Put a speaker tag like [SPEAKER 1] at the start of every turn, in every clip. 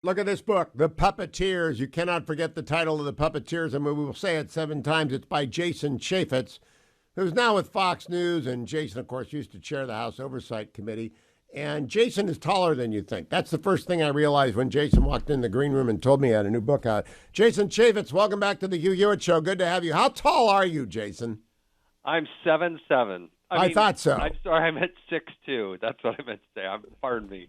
[SPEAKER 1] Look at this book, The Puppeteers. You cannot forget the title of The Puppeteers. I mean, we will say it 7 times. It's by Jason Chaffetz, who's now with Fox News. And Jason, of course, used to chair the House Oversight Committee. And Jason is taller than you think. That's the first thing I realized when Jason walked in the green room and told me he had a new book out. Jason Chaffetz, welcome back to the Hugh Hewitt Show. Good to have you. How tall are you, Jason?
[SPEAKER 2] I'm 7'7".
[SPEAKER 1] I thought so.
[SPEAKER 2] I'm sorry, I'm at 6'2". That's what I meant to say. Pardon me.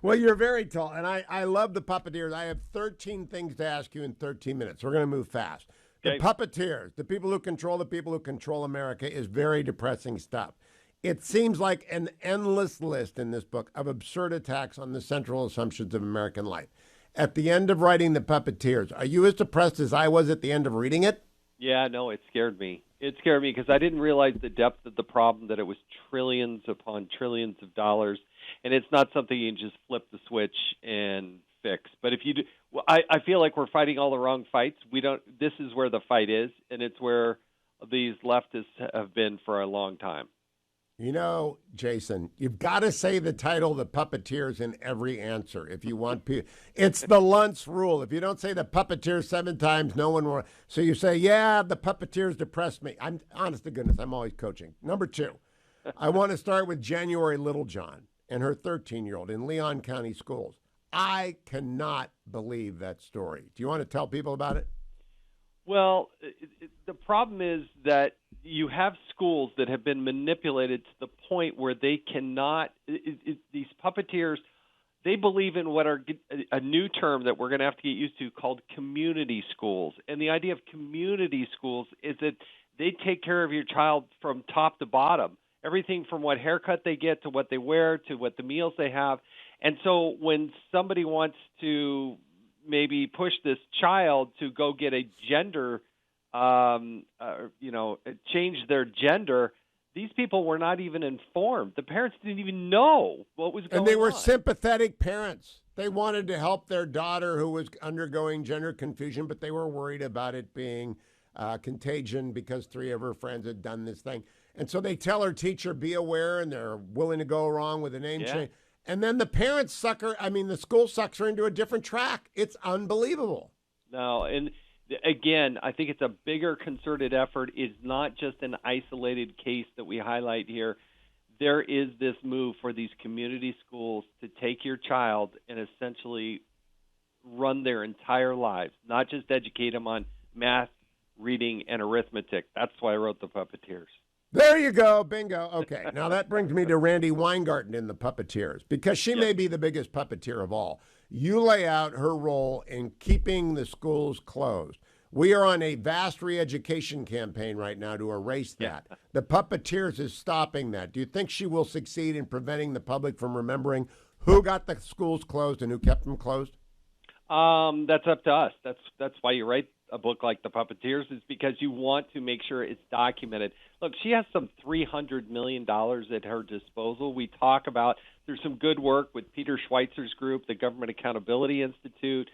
[SPEAKER 1] Well, you're very tall, and I love the Puppeteers. I have 13 things to ask you in 13 minutes. We're going to move fast.
[SPEAKER 2] Okay.
[SPEAKER 1] The Puppeteers, the people who control America, is very depressing stuff. It seems like an endless list in this book of absurd attacks on the central assumptions of American life. At the end of writing The Puppeteers, are you as depressed as I was at the end of reading it?
[SPEAKER 2] Yeah, no, it scared me. It scared me because I didn't realize the depth of the problem, that it was trillions upon trillions of dollars, and it's not something you can just flip the switch and fix. But if you do, well, I feel like we're fighting all the wrong fights. We don't. This is where the fight is, and it's where these leftists have been for a long time.
[SPEAKER 1] You know, Jason, you've got to say the title The Puppeteers in every answer if you want people. It's the Luntz rule. If you don't say The Puppeteers 7 times, no one will. So you say, yeah, The Puppeteers depressed me. I'm honest to goodness, I'm always coaching. Number 2, I want to start with January Littlejohn and her 13-year-old in Leon County schools. I cannot believe that story. Do you want to tell people about it?
[SPEAKER 2] Well, the problem is that you have schools that have been manipulated to the point where they cannot, these puppeteers, they believe in what are a new term that we're going to have to get used to called community schools. And the idea of community schools is that they take care of your child from top to bottom, everything from what haircut they get to what they wear to what the meals they have. And so when somebody wants to maybe push this child to go get a gender, change their gender, these people were not even informed. The parents didn't even know what was going on.
[SPEAKER 1] And they were sympathetic parents. They wanted to help their daughter who was undergoing gender confusion, but they were worried about it being contagion because 3 of her friends had done this thing. And so they tell her teacher, be aware, and they're willing to go along with a name change. And then the parents the school sucks her into a different track. It's unbelievable.
[SPEAKER 2] No, and again, I think it's a bigger concerted effort. It's not just an isolated case that we highlight here. There is this move for these community schools to take your child and essentially run their entire lives, not just educate them on math, reading, and arithmetic. That's why I wrote The Puppeteers.
[SPEAKER 1] There you go. Bingo. Okay. Now that brings me to Randy Weingarten in The Puppeteers, because she may be the biggest puppeteer of all. You lay out her role in keeping the schools closed. We are on a vast re-education campaign right now to erase that. Yeah. The Puppeteers is stopping that. Do you think she will succeed in preventing the public from remembering who got the schools closed and who kept them closed?
[SPEAKER 2] That's up to us. That's why you write a book like The Puppeteers, is because you want to make sure it's documented. Look, she has some $300 million at her disposal. We talk about there's some good work with Peter Schweitzer's group, the Government Accountability Institute,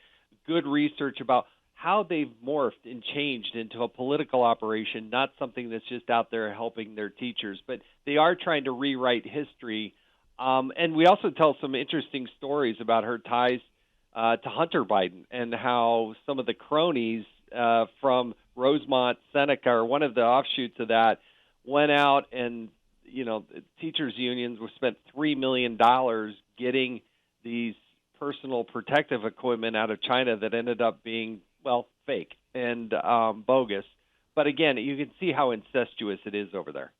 [SPEAKER 2] good research about how they've morphed and changed into a political operation, not something that's just out there helping their teachers. But they are trying to rewrite history. And we also tell some interesting stories about her ties to Hunter Biden and how some of the cronies from Rosemont, Seneca, or one of the offshoots of that, went out and, teachers' unions were spent $3 million getting these personal protective equipment out of China that ended up being, fake and bogus. But again, you can see how incestuous it is over there.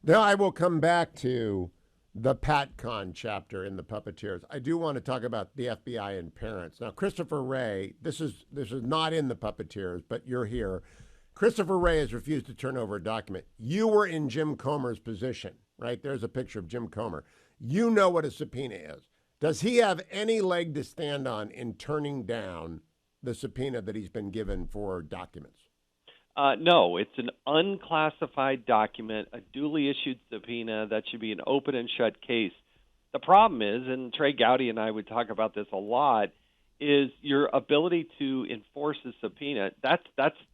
[SPEAKER 1] Now I will come back to the PatCon chapter in The Puppeteers. I do want to talk about the FBI and parents. Now, Christopher Wray, this is not in The Puppeteers, but you're here. Christopher Wray has refused to turn over a document. You were in Jim Comer's position, right? There's a picture of Jim Comer. You know what a subpoena is. Does he have any leg to stand on in turning down the subpoena that he's been given for documents?
[SPEAKER 2] No, it's an unclassified document, a duly issued subpoena. That should be an open and shut case. The problem is, and Trey Gowdy and I would talk about this a lot, is your ability to enforce a subpoena. That's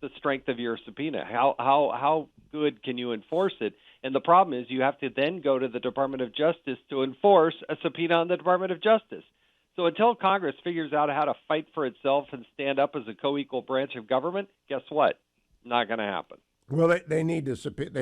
[SPEAKER 2] the strength of your subpoena. How good can you enforce it? And the problem is you have to then go to the Department of Justice to enforce a subpoena on the Department of Justice. So until Congress figures out how to fight for itself and stand up as a co-equal branch of government, guess what? Not going to happen.
[SPEAKER 1] Well, they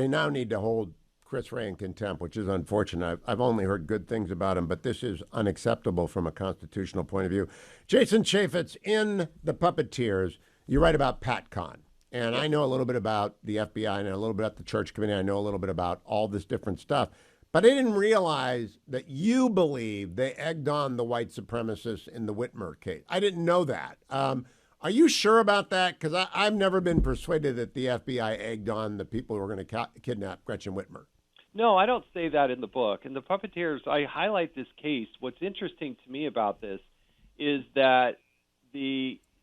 [SPEAKER 1] now need to hold Chris Wray in contempt, which is unfortunate. I've only heard good things about him, but this is unacceptable from a constitutional point of view. Jason Chaffetz, in The Puppeteers, you write about PatCon. And I know a little bit about the FBI, I know a little bit about the church committee, I know a little bit about all this different stuff. But I didn't realize that you believe they egged on the white supremacists in the Whitmer case. I didn't know that. Are you sure about that? Because I've never been persuaded that the FBI egged on the people who were going to kidnap Gretchen Whitmer.
[SPEAKER 2] No, I don't say that in the book. In The Puppeteers, I highlight this case. What's interesting to me about this is that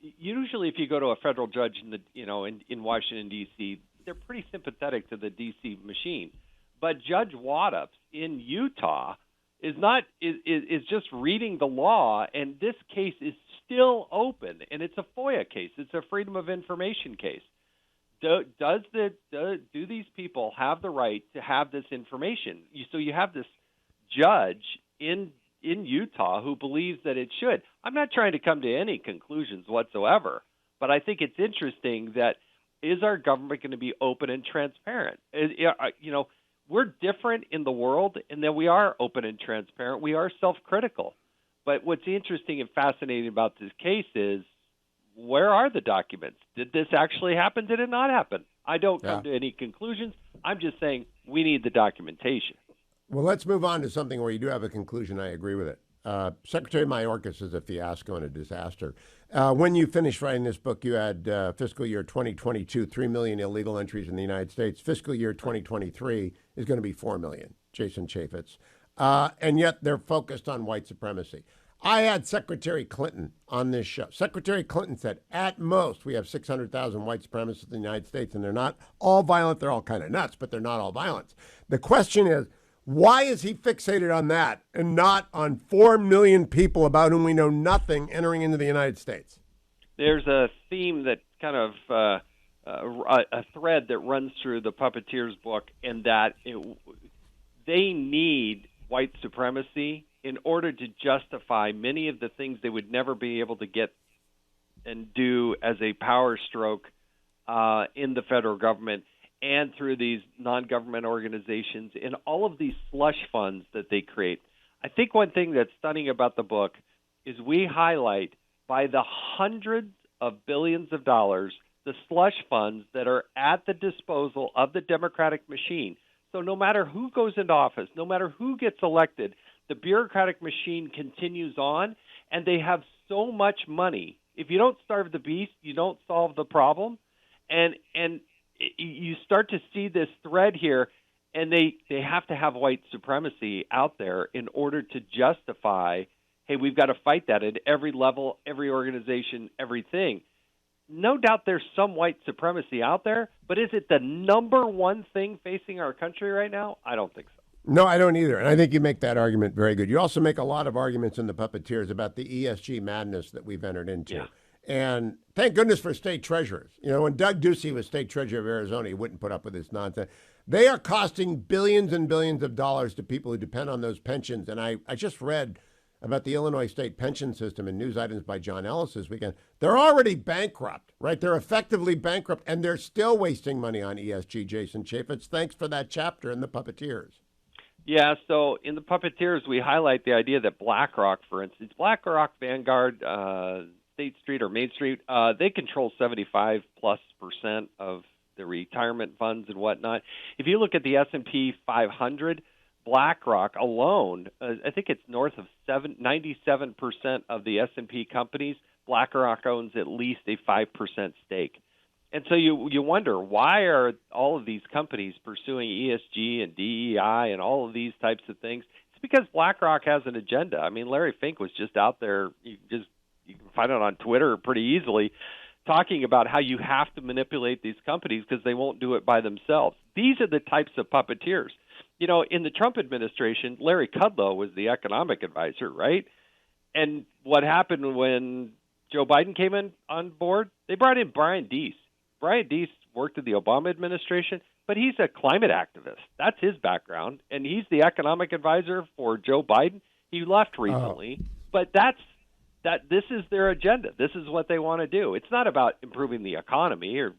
[SPEAKER 2] usually if you go to a federal judge in Washington, D.C., they're pretty sympathetic to the D.C. machine. But Judge Waddups in Utah is just reading the law, and this case is still open, and it's a FOIA case. It's a Freedom of Information case. Do these people have the right to have this information? So you have this judge in Utah who believes that it should. I'm not trying to come to any conclusions whatsoever, but I think it's interesting that is our government going to be open and transparent? We're different in the world in that we are open and transparent. We are self-critical. But what's interesting and fascinating about this case is, where are the documents? Did this actually happen? Did it not happen? I don't come to any conclusions. I'm just saying we need the documentation.
[SPEAKER 1] Well, let's move on to something where you do have a conclusion. I agree with it. Secretary Mayorkas is a fiasco and a disaster. When you finished writing this book, you had fiscal year 2022, 3 million illegal entries in the United States. Fiscal year 2023 is going to be 4 million, Jason Chaffetz. And yet they're focused on white supremacy. I had Secretary Clinton on this show. Secretary Clinton said, at most, we have 600,000 white supremacists in the United States, and they're not all violent. They're all kind of nuts, but they're not all violent. The question is, why is he fixated on that and not on 4 million people about whom we know nothing entering into the United States?
[SPEAKER 2] There's a theme that kind of a thread that runs through the Puppeteers book, in that they need white supremacy in order to justify many of the things they would never be able to get and do as a power stroke in the federal government and through these non-government organizations and all of these slush funds that they create. I think one thing that's stunning about the book is we highlight by the hundreds of billions of dollars the slush funds that are at the disposal of the Democratic machine. So no matter who goes into office, no matter who gets elected, the bureaucratic machine continues on, and they have so much money. If you don't starve the beast, you don't solve the problem. And you start to see this thread here, and they have to have white supremacy out there in order to justify, hey, we've got to fight that at every level, every organization, everything. No doubt there's some white supremacy out there, but is it the number one thing facing our country right now? I don't think so.
[SPEAKER 1] No, I don't either. And I think you make that argument very good. You also make a lot of arguments in the Puppeteers about the ESG madness that we've entered into.
[SPEAKER 2] Yeah.
[SPEAKER 1] And thank goodness for state treasurers. You know, when Doug Ducey was state treasurer of Arizona, he wouldn't put up with this nonsense. They are costing billions and billions of dollars to people who depend on those pensions. And I just read about the Illinois state pension system in news items by John Ellis this weekend. They're already bankrupt, right? They're effectively bankrupt, and they're still wasting money on ESG, Jason Chaffetz. Thanks for that chapter in the Puppeteers.
[SPEAKER 2] Yeah, so in the Puppeteers, we highlight the idea that BlackRock, for instance, BlackRock, Vanguard, State Street or Main Street, they control 75+% of the retirement funds and whatnot. If you look at the S&P 500, BlackRock alone, I think it's north of 97% of the S&P companies. BlackRock owns at least a 5% stake. And so you wonder, why are all of these companies pursuing ESG and DEI and all of these types of things? It's because BlackRock has an agenda. I mean, Larry Fink was just out there, you can find it on Twitter pretty easily, talking about how you have to manipulate these companies because they won't do it by themselves. These are the types of puppeteers. You know, in the Trump administration, Larry Kudlow was the economic advisor, right? And what happened when Joe Biden came in on board? They brought in Brian Deese. Brian Deese worked in the Obama administration, but he's a climate activist. That's his background, and he's the economic advisor for Joe Biden. He left recently, but that's that this is their agenda. This is what they want to do. It's not about improving the economy or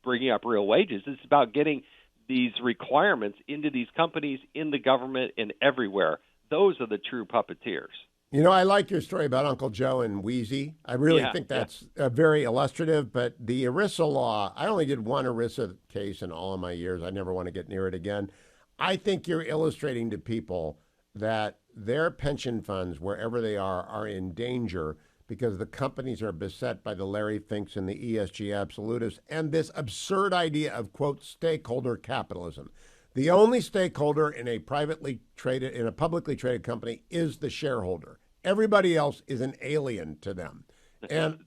[SPEAKER 2] bringing up real wages. It's about getting these requirements into these companies, in the government, and everywhere. Those are the true puppeteers.
[SPEAKER 1] You know, I like your story about Uncle Joe and Wheezy. I really think that's very illustrative. But the ERISA law, I only did one ERISA case in all of my years. I never want to get near it again. I think you're illustrating to people that their pension funds, wherever they are in danger because the companies are beset by the Larry Finks and the ESG absolutists and this absurd idea of, quote, stakeholder capitalism. The only stakeholder in a publicly traded company is the shareholder. Everybody else is an alien to them. And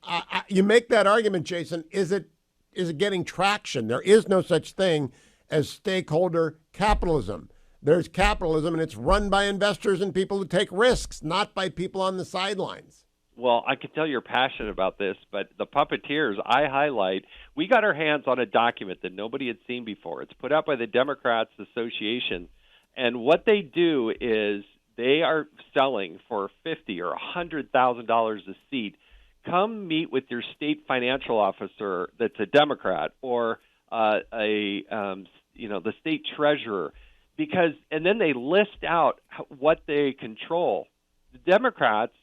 [SPEAKER 1] you make that argument, Jason. Is it getting traction? There is no such thing as stakeholder capitalism. There's capitalism, and it's run by investors and people who take risks, not by people on the sidelines.
[SPEAKER 2] Well, I can tell you're passionate about this, but the puppeteers I highlight, we got our hands on a document that nobody had seen before. It's put out by the Democrats Association, and what they do is they are selling for $50,000 or $100,000 a seat. Come meet with your state financial officer that's a Democrat or the state treasurer, and then they list out what they control. The Democrats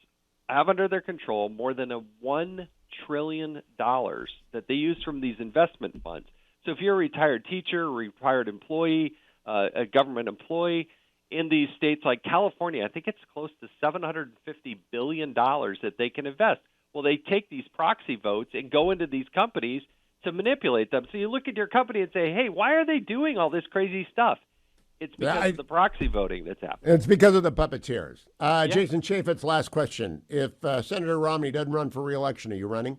[SPEAKER 2] have under their control more than $1 trillion that they use from these investment funds. So if you're a retired teacher, retired employee, a government employee, in these states like California, I think it's close to $750 billion that they can invest. Well, they take these proxy votes and go into these companies to manipulate them. So you look at your company and say, hey, why are they doing all this crazy stuff? It's because of the proxy voting that's happening.
[SPEAKER 1] It's because of the puppeteers. Jason Chaffetz, last question. If Senator Romney doesn't run for re-election, are you running?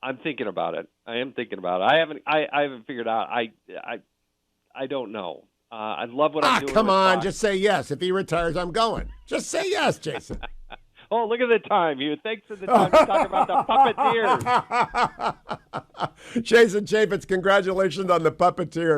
[SPEAKER 2] I'm thinking about it. I am thinking about it. I haven't figured out. I don't know. I love what I'm doing.
[SPEAKER 1] Come on, just say yes. If he retires, I'm going. Just say yes, Jason.
[SPEAKER 2] Oh, look at the time, Hugh. Thanks for the time to talk about the puppeteers.
[SPEAKER 1] Jason Chaffetz, congratulations on the Puppeteers.